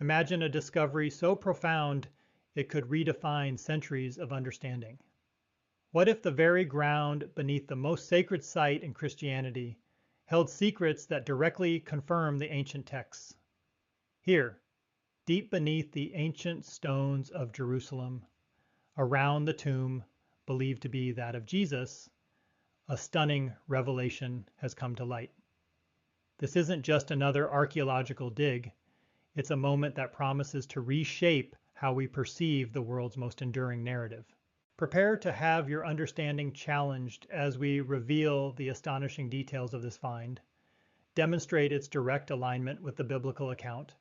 Imagine a discovery so profound it could redefine centuries of understanding. What if the very ground beneath the most sacred site in Christianity held secrets that directly confirm the ancient texts? Here, deep beneath the ancient stones of Jerusalem, around the tomb believed to be that of Jesus, a stunning revelation has come to light. This isn't just another archaeological dig, it's a moment that promises to reshape how we perceive the world's most enduring narrative. Prepare to have your understanding challenged as we reveal the astonishing details of this find, demonstrate its direct alignment with the biblical account,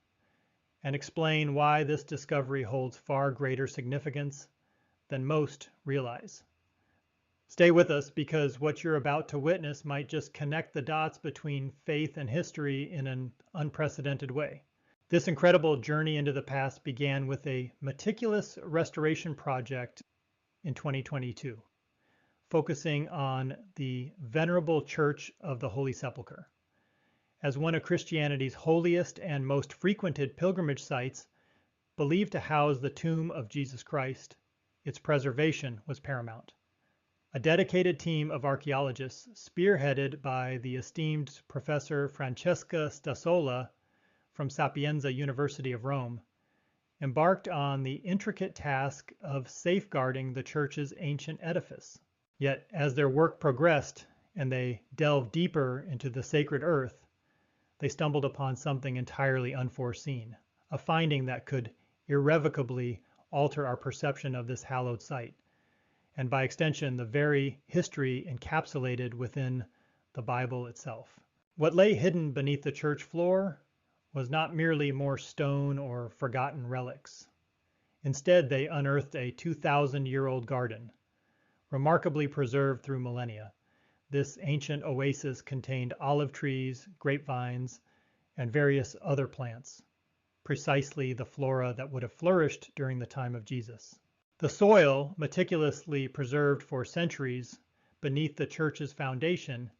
and explain why this discovery holds far greater significance than most realize. Stay with us because what you're about to witness might just connect the dots between faith and history in an unprecedented way. This incredible journey into the past began with a meticulous restoration project in 2022, focusing on the venerable Church of the Holy Sepulchre. As one of Christianity's holiest and most frequented pilgrimage sites, believed to house the tomb of Jesus Christ, its preservation was paramount. A dedicated team of archaeologists, spearheaded by the esteemed Professor Francesca Stassola from Sapienza University of Rome, embarked on the intricate task of safeguarding the church's ancient edifice. Yet, as their work progressed and they delved deeper into the sacred earth, they stumbled upon something entirely unforeseen, a finding that could irrevocably alter our perception of this hallowed site, and by extension, the very history encapsulated within the Bible itself. What lay hidden beneath the church floor was not merely more stone or forgotten relics. Instead, they unearthed a 2,000-year-old garden, remarkably preserved through millennia. This ancient oasis contained olive trees, grapevines, and various other plants, precisely the flora that would have flourished during the time of Jesus. The soil, meticulously preserved for centuries beneath the church's foundation,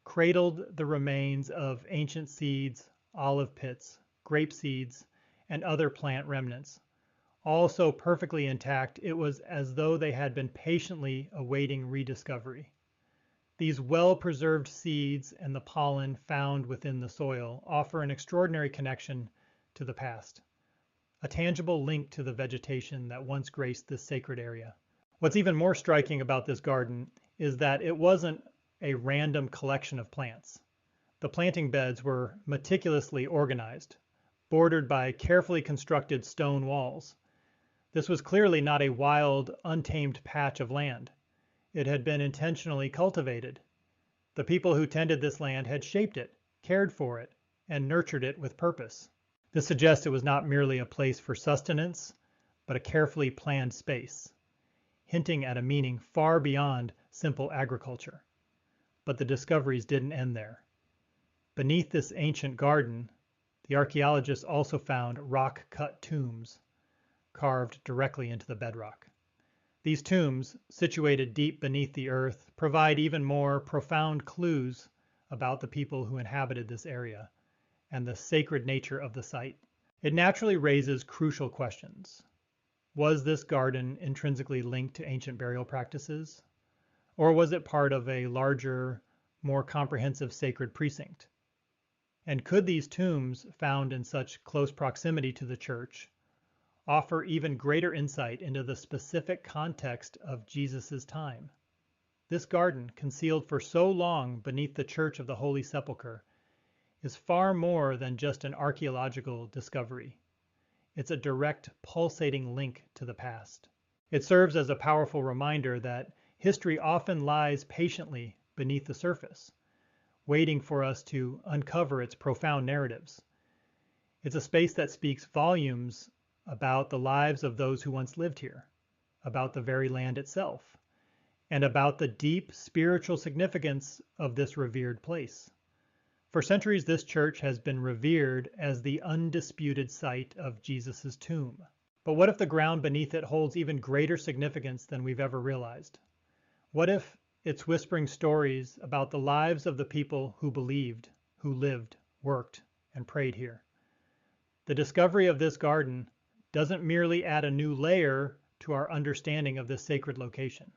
cradled the remains of ancient seeds, olive pits, grape seeds, and other plant remnants. All so perfectly intact, it was as though they had been patiently awaiting rediscovery. These well-preserved seeds and the pollen found within the soil offer an extraordinary connection to the past, a tangible link to the vegetation that once graced this sacred area. What's even more striking about this garden is that it wasn't a random collection of plants. The planting beds were meticulously organized, bordered by carefully constructed stone walls. This was clearly not a wild, untamed patch of land. It had been intentionally cultivated. The people who tended this land had shaped it, cared for it, and nurtured it with purpose. This suggests it was not merely a place for sustenance, but a carefully planned space, hinting at a meaning far beyond simple agriculture. But the discoveries didn't end there. Beneath this ancient garden, the archaeologists also found rock-cut tombs carved directly into the bedrock. These tombs, situated deep beneath the earth, provide even more profound clues about the people who inhabited this area and the sacred nature of the site. It naturally raises crucial questions. Was this garden intrinsically linked to ancient burial practices? Or was it part of a larger, more comprehensive sacred precinct? And could these tombs, found in such close proximity to the church, offer even greater insight into the specific context of Jesus' time? This garden, concealed for so long beneath the Church of the Holy Sepulchre, is far more than just an archaeological discovery. It's a direct, pulsating link to the past. It serves as a powerful reminder that history often lies patiently beneath the surface, waiting for us to uncover its profound narratives. It's a space that speaks volumes about the lives of those who once lived here, about the very land itself, and about the deep spiritual significance of this revered place. For centuries, this church has been revered as the undisputed site of Jesus' tomb. But what if the ground beneath it holds even greater significance than we've ever realized? What if it's whispering stories about the lives of the people who believed, who lived, worked, and prayed here? The discovery of this garden doesn't merely add a new layer to our understanding of this sacred location.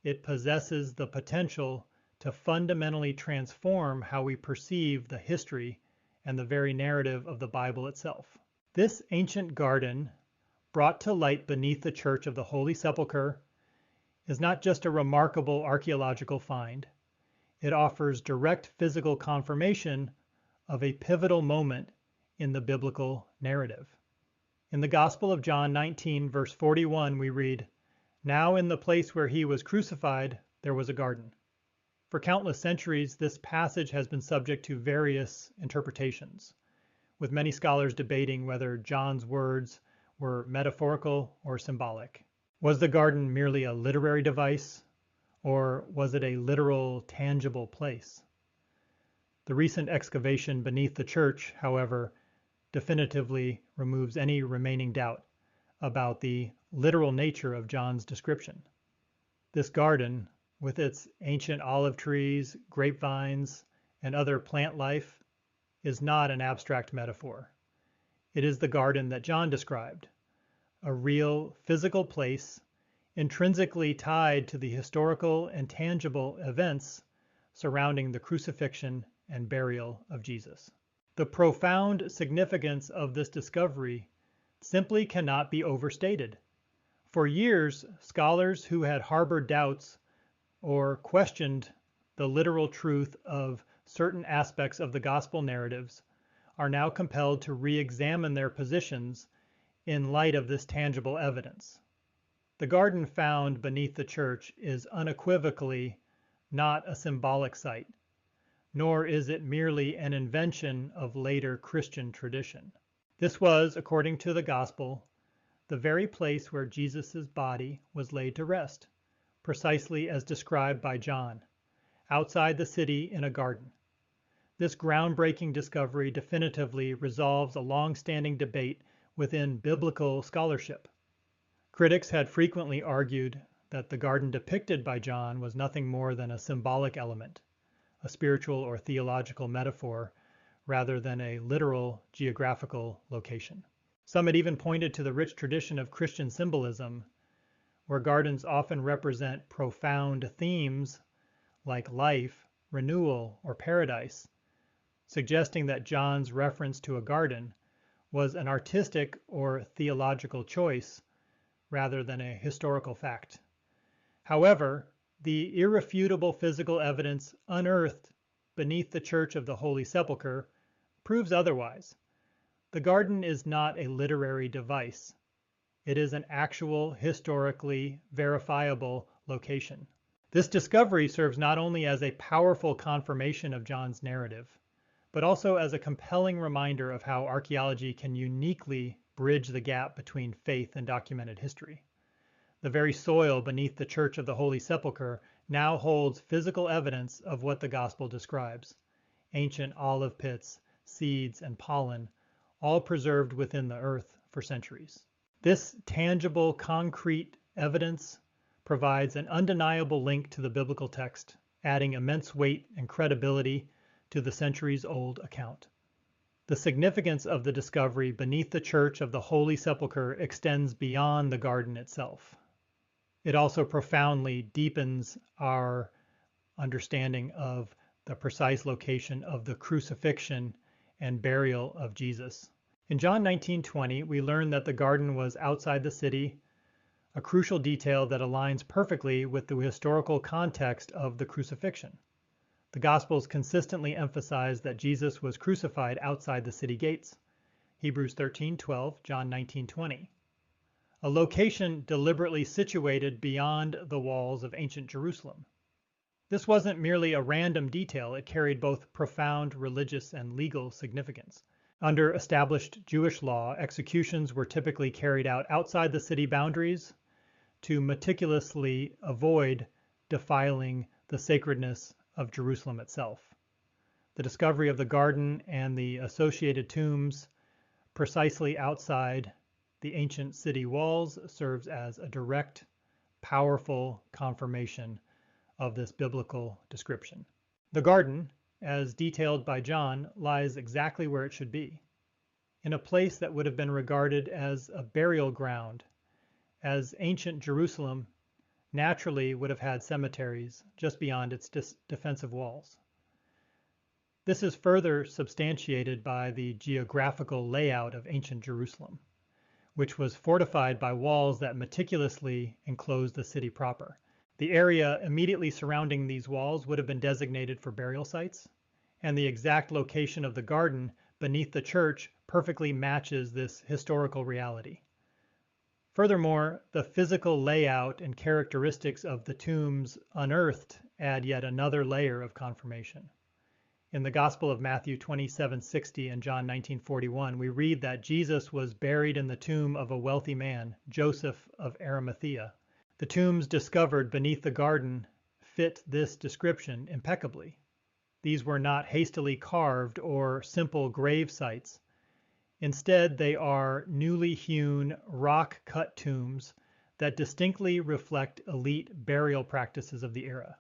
It possesses the potential to fundamentally transform how we perceive the history and the very narrative of the Bible itself. This ancient garden, brought to light beneath the Church of the Holy Sepulchre, is not just a remarkable archaeological find. It offers direct physical confirmation of a pivotal moment in the biblical narrative. In the Gospel of John 19, verse 41, we read, "Now in the place where he was crucified, there was a garden." For countless centuries, this passage has been subject to various interpretations, with many scholars debating whether John's words were metaphorical or symbolic. Was the garden merely a literary device, or was it a literal, tangible place? The recent excavation beneath the church, however, definitively removes any remaining doubt about the literal nature of John's description. This garden, with its ancient olive trees, grapevines, and other plant life, is not an abstract metaphor. It is the garden that John described, a real physical place intrinsically tied to the historical and tangible events surrounding the crucifixion and burial of Jesus. The profound significance of this discovery simply cannot be overstated. For years, scholars who had harbored doubts or questioned the literal truth of certain aspects of the gospel narratives are now compelled to re-examine their positions in light of this tangible evidence. The garden found beneath the church is unequivocally not a symbolic site, nor is it merely an invention of later Christian tradition. This was, according to the gospel, the very place where Jesus' body was laid to rest, precisely as described by John, outside the city in a garden. This groundbreaking discovery definitively resolves a long-standing debate within biblical scholarship. Critics had frequently argued that the garden depicted by John was nothing more than a symbolic element, a spiritual or theological metaphor, rather than a literal geographical location. Some had even pointed to the rich tradition of Christian symbolism, where gardens often represent profound themes like life, renewal, or paradise, suggesting that John's reference to a garden was an artistic or theological choice rather than a historical fact. However, the irrefutable physical evidence unearthed beneath the Church of the Holy Sepulchre proves otherwise. The garden is not a literary device. It is an actual, historically verifiable location. This discovery serves not only as a powerful confirmation of John's narrative, but also as a compelling reminder of how archaeology can uniquely bridge the gap between faith and documented history. The very soil beneath the Church of the Holy Sepulchre now holds physical evidence of what the gospel describes: ancient olive pits, seeds, and pollen, all preserved within the earth for centuries. This tangible, concrete evidence provides an undeniable link to the biblical text, adding immense weight and credibility to the centuries-old account. The significance of the discovery beneath the Church of the Holy Sepulchre extends beyond the garden itself. It also profoundly deepens our understanding of the precise location of the crucifixion and burial of Jesus. In John 19:20, we learn that the garden was outside the city, a crucial detail that aligns perfectly with the historical context of the crucifixion. The Gospels consistently emphasize that Jesus was crucified outside the city gates. Hebrews 13:12, John 19:20. A location deliberately situated beyond the walls of ancient Jerusalem. This wasn't merely a random detail, it carried both profound religious and legal significance. Under established Jewish law, executions were typically carried out outside the city boundaries to meticulously avoid defiling the sacredness of Jerusalem itself. The discovery of the garden and the associated tombs precisely outside the ancient city walls serves as a direct, powerful confirmation of this biblical description. The garden, as detailed by John, lies exactly where it should be. in a place that would have been regarded as a burial ground, as ancient Jerusalem naturally would have had cemeteries just beyond its defensive walls. This is further substantiated by the geographical layout of ancient Jerusalem, which was fortified by walls that meticulously enclosed the city proper. The area immediately surrounding these walls would have been designated for burial sites, and the exact location of the garden beneath the church perfectly matches this historical reality. Furthermore, the physical layout and characteristics of the tombs unearthed add yet another layer of confirmation. In the Gospel of Matthew 27:60 and John 19:41, we read that Jesus was buried in the tomb of a wealthy man, Joseph of Arimathea. The tombs discovered beneath the garden fit this description impeccably. These were not hastily carved or simple grave sites. Instead, they are newly hewn, rock-cut tombs that distinctly reflect elite burial practices of the era.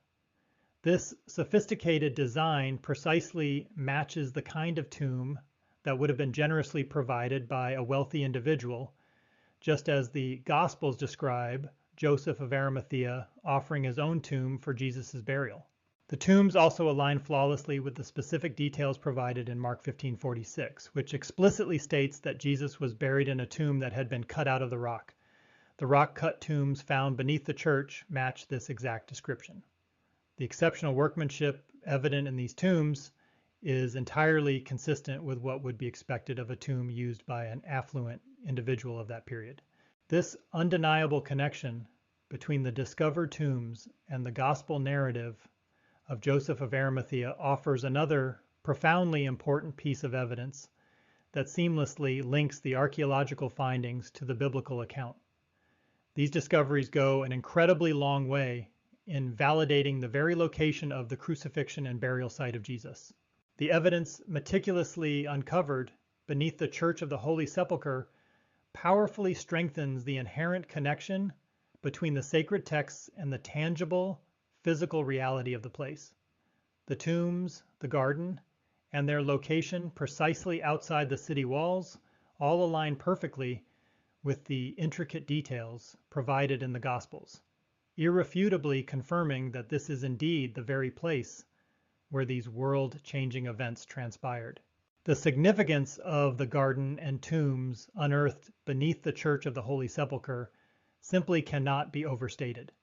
This sophisticated design precisely matches the kind of tomb that would have been generously provided by a wealthy individual, just as the Gospels describe Joseph of Arimathea offering his own tomb for Jesus' burial. The tombs also align flawlessly with the specific details provided in Mark 15:46, which explicitly states that Jesus was buried in a tomb that had been cut out of the rock. The rock-cut tombs found beneath the church match this exact description. The exceptional workmanship evident in these tombs is entirely consistent with what would be expected of a tomb used by an affluent individual of that period. This undeniable connection between the discovered tombs and the gospel narrative of Joseph of Arimathea offers another profoundly important piece of evidence that seamlessly links the archaeological findings to the biblical account. These discoveries go an incredibly long way in validating the very location of the crucifixion and burial site of Jesus. The evidence meticulously uncovered beneath the Church of the Holy Sepulchre powerfully strengthens the inherent connection between the sacred texts and the tangible, physical reality of the place. The tombs, the garden, and their location precisely outside the city walls all align perfectly with the intricate details provided in the Gospels, irrefutably confirming that this is indeed the very place where these world-changing events transpired. The significance of the garden and tombs unearthed beneath the Church of the Holy Sepulchre simply cannot be overstated.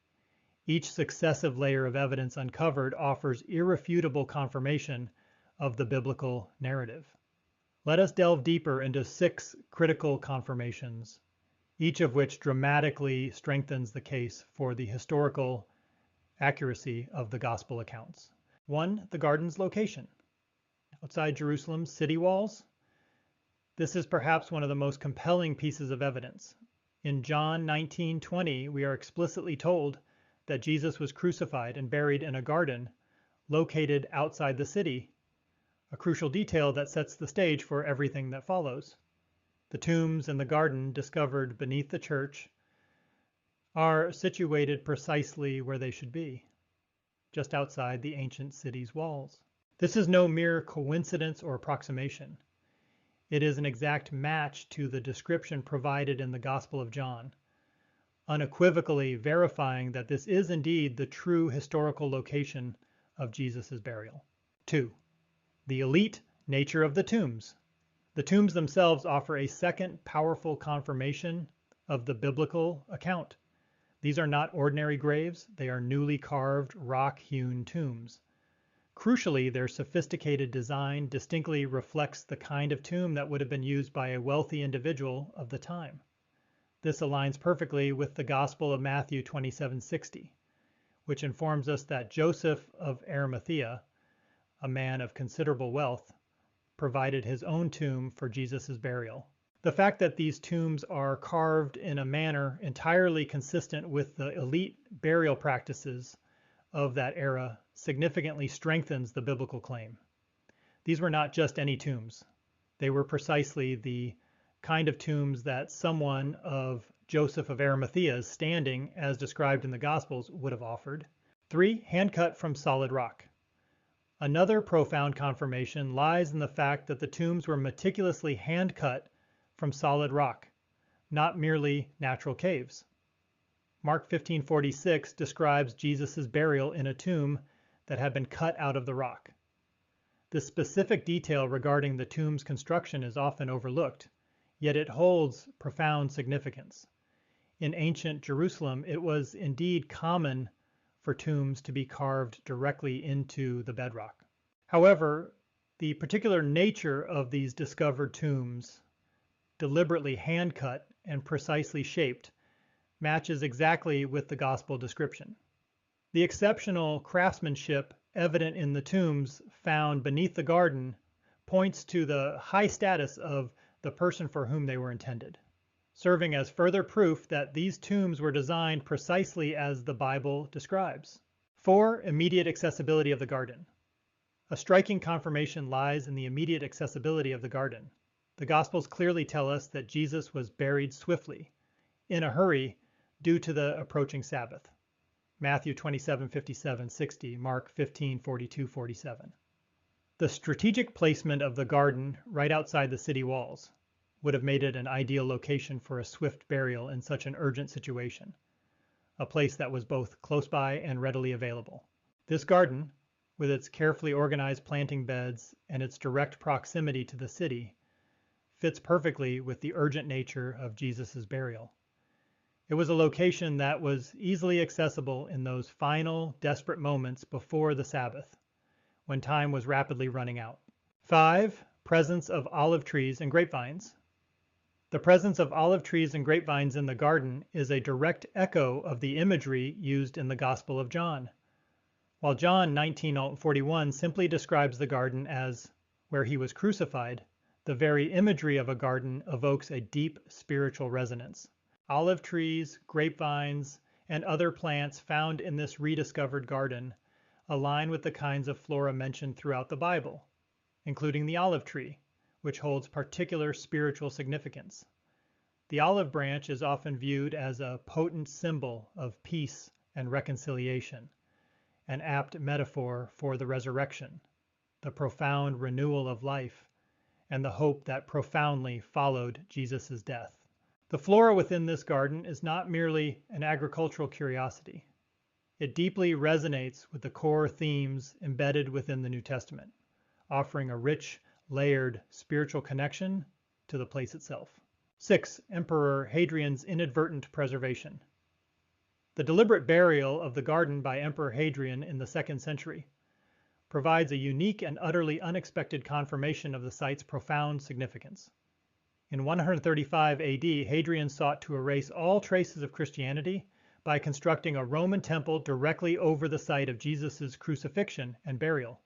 Each successive layer of evidence uncovered offers irrefutable confirmation of the biblical narrative. Let us delve deeper into 6 critical confirmations, each of which dramatically strengthens the case for the historical accuracy of the gospel accounts. 1. The garden's location. Outside Jerusalem's city walls, this is perhaps one of the most compelling pieces of evidence. In John 19:20, we are explicitly told that Jesus was crucified and buried in a garden located outside the city, a crucial detail that sets the stage for everything that follows. The tombs and the garden discovered beneath the church are situated precisely where they should be, just outside the ancient city's walls. This is no mere coincidence or approximation. It is an exact match to the description provided in the Gospel of John, unequivocally verifying that this is indeed the true historical location of Jesus' burial. 2. The elite nature of the tombs. The tombs themselves offer a second powerful confirmation of the biblical account. These are not ordinary graves, they are newly carved, rock-hewn tombs. Crucially, their sophisticated design distinctly reflects the kind of tomb that would have been used by a wealthy individual of the time. This aligns perfectly with the Gospel of Matthew 27:60, which informs us that Joseph of Arimathea, a man of considerable wealth, provided his own tomb for Jesus' burial. The fact that these tombs are carved in a manner entirely consistent with the elite burial practices of that era significantly strengthens the biblical claim. These were not just any tombs. They were precisely the kind of tombs that someone of Joseph of Arimathea's standing, as described in the Gospels, would have offered. 3. Hand cut from solid rock. Another profound confirmation lies in the fact that the tombs were meticulously hand-cut from solid rock, not merely natural caves. Mark 15:46 describes Jesus' burial in a tomb that had been cut out of the rock. This specific detail regarding the tomb's construction is often overlooked, yet it holds profound significance. In ancient Jerusalem, it was indeed common for tombs to be carved directly into the bedrock. However, the particular nature of these discovered tombs, deliberately hand-cut and precisely shaped, matches exactly with the gospel description. The exceptional craftsmanship evident in the tombs found beneath the garden points to the high status of the person for whom they were intended, serving as further proof that these tombs were designed precisely as the Bible describes. 4. Immediate accessibility of the garden. A striking confirmation lies in the immediate accessibility of the garden. The Gospels clearly tell us that Jesus was buried swiftly, in a hurry, due to the approaching Sabbath. Matthew 27:57-60, Mark 15:42-47. The strategic placement of the garden right outside the city walls would have made it an ideal location for a swift burial in such an urgent situation, a place that was both close by and readily available. This garden, with its carefully organized planting beds and its direct proximity to the city, fits perfectly with the urgent nature of Jesus' burial. It was a location that was easily accessible in those final, desperate moments before the Sabbath, when time was rapidly running out. 5. Presence of olive trees and grapevines. The presence of olive trees and grapevines in the garden is a direct echo of the imagery used in the Gospel of John. While John 19:41 simply describes the garden as where he was crucified, the very imagery of a garden evokes a deep spiritual resonance. Olive trees, grapevines, and other plants found in this rediscovered garden align with the kinds of flora mentioned throughout the Bible, including the olive tree, which holds particular spiritual significance. The olive branch is often viewed as a potent symbol of peace and reconciliation, an apt metaphor for the resurrection, the profound renewal of life, and the hope that profoundly followed Jesus' death. The flora within this garden is not merely an agricultural curiosity. It deeply resonates with the core themes embedded within the New Testament, offering a rich, layered spiritual connection to the place itself. 6. Emperor Hadrian's inadvertent preservation. The deliberate burial of the garden by Emperor Hadrian in the 2nd century provides a unique and utterly unexpected confirmation of the site's profound significance. In 135 AD, Hadrian sought to erase all traces of Christianity by constructing a Roman temple directly over the site of Jesus' crucifixion and burial.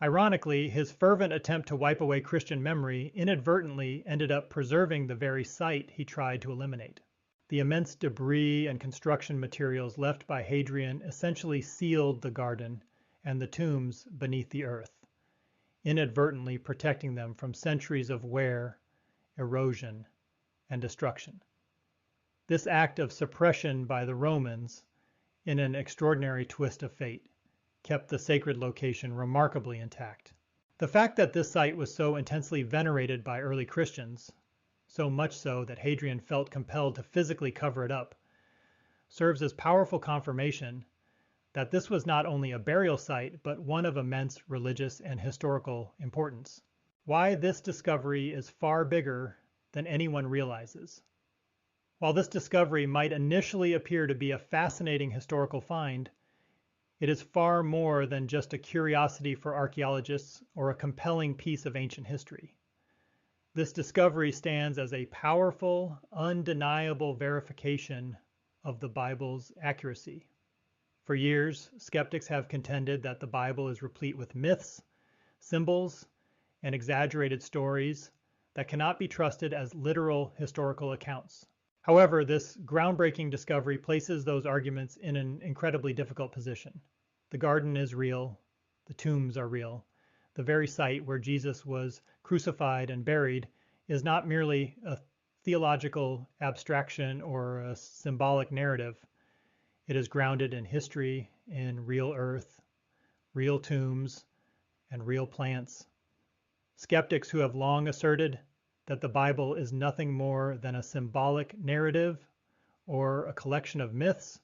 Ironically, his fervent attempt to wipe away Christian memory inadvertently ended up preserving the very site he tried to eliminate. The immense debris and construction materials left by Hadrian essentially sealed the garden and the tombs beneath the earth, inadvertently protecting them from centuries of wear, erosion, and destruction. This act of suppression by the Romans, in an extraordinary twist of fate, kept the sacred location remarkably intact. The fact that this site was so intensely venerated by early Christians, so much so that Hadrian felt compelled to physically cover it up, serves as powerful confirmation that this was not only a burial site, but one of immense religious and historical importance. Why this discovery is far bigger than anyone realizes. While this discovery might initially appear to be a fascinating historical find, it is far more than just a curiosity for archaeologists or a compelling piece of ancient history. This discovery stands as a powerful, undeniable verification of the Bible's accuracy. For years, skeptics have contended that the Bible is replete with myths, symbols, and exaggerated stories that cannot be trusted as literal historical accounts. However, this groundbreaking discovery places those arguments in an incredibly difficult position. The garden is real, the tombs are real. The very site where Jesus was crucified and buried is not merely a theological abstraction or a symbolic narrative. It is grounded in history, in real earth, real tombs, and real plants. Skeptics who have long asserted that the Bible is nothing more than a symbolic narrative or a collection of myths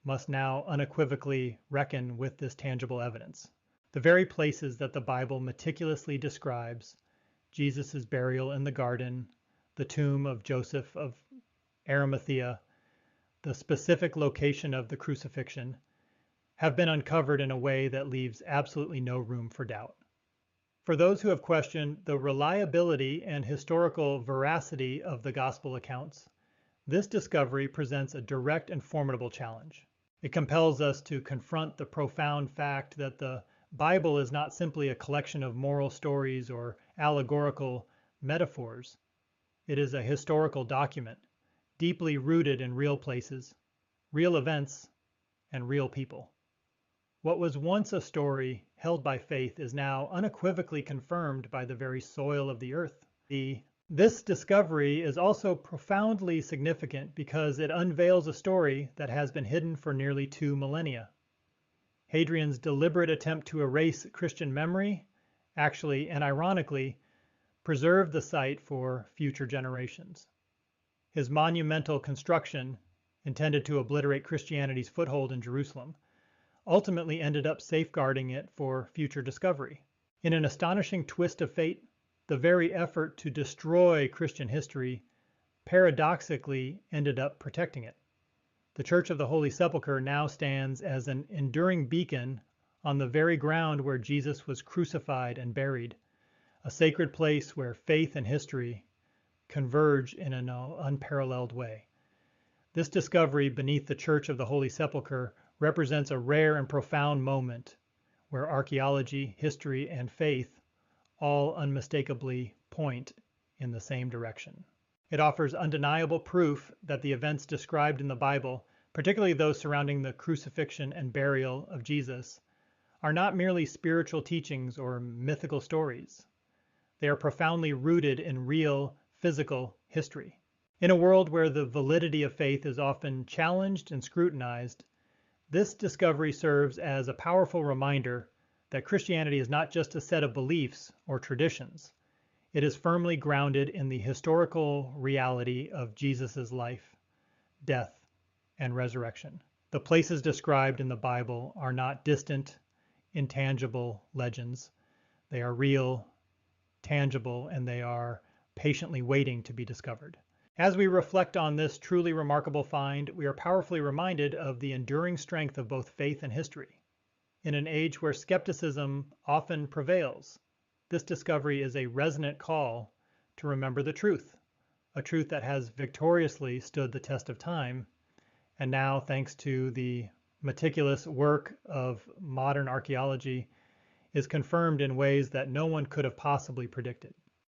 must now unequivocally reckon with this tangible evidence. The very places that the Bible meticulously describes, Jesus' burial in the garden, the tomb of Joseph of Arimathea, the specific location of the crucifixion, have been uncovered in a way that leaves absolutely no room for doubt. For those who have questioned the reliability and historical veracity of the gospel accounts, this discovery presents a direct and formidable challenge. It compels us to confront the profound fact that the Bible is not simply a collection of moral stories or allegorical metaphors. It is a historical document, deeply rooted in real places, real events, and real people. What was once a story held by faith is now unequivocally confirmed by the very soil of the earth. This discovery is also profoundly significant because it unveils a story that has been hidden for nearly 2 millennia. Hadrian's deliberate attempt to erase Christian memory actually, and ironically, preserved the site for future generations. His monumental construction, intended to obliterate Christianity's foothold in Jerusalem, ultimately ended up safeguarding it for future discovery. In an astonishing twist of fate, the very effort to destroy Christian history paradoxically ended up protecting it. The Church of the Holy Sepulchre now stands as an enduring beacon on the very ground where Jesus was crucified and buried, a sacred place where faith and history converge in an unparalleled way. This discovery beneath the Church of the Holy Sepulchre represents a rare and profound moment where archaeology, history, and faith all unmistakably point in the same direction. It offers undeniable proof that the events described in the Bible, particularly those surrounding the crucifixion and burial of Jesus, are not merely spiritual teachings or mythical stories. They are profoundly rooted in real, physical history. In a world where the validity of faith is often challenged and scrutinized, this discovery serves as a powerful reminder that Christianity is not just a set of beliefs or traditions. It is firmly grounded in the historical reality of Jesus' life, death, and resurrection. The places described in the Bible are not distant, intangible legends. They are real, tangible, and they are patiently waiting to be discovered. As we reflect on this truly remarkable find, we are powerfully reminded of the enduring strength of both faith and history. In an age where skepticism often prevails, this discovery is a resonant call to remember the truth, a truth that has victoriously stood the test of time, and now, thanks to the meticulous work of modern archaeology, is confirmed in ways that no one could have possibly predicted.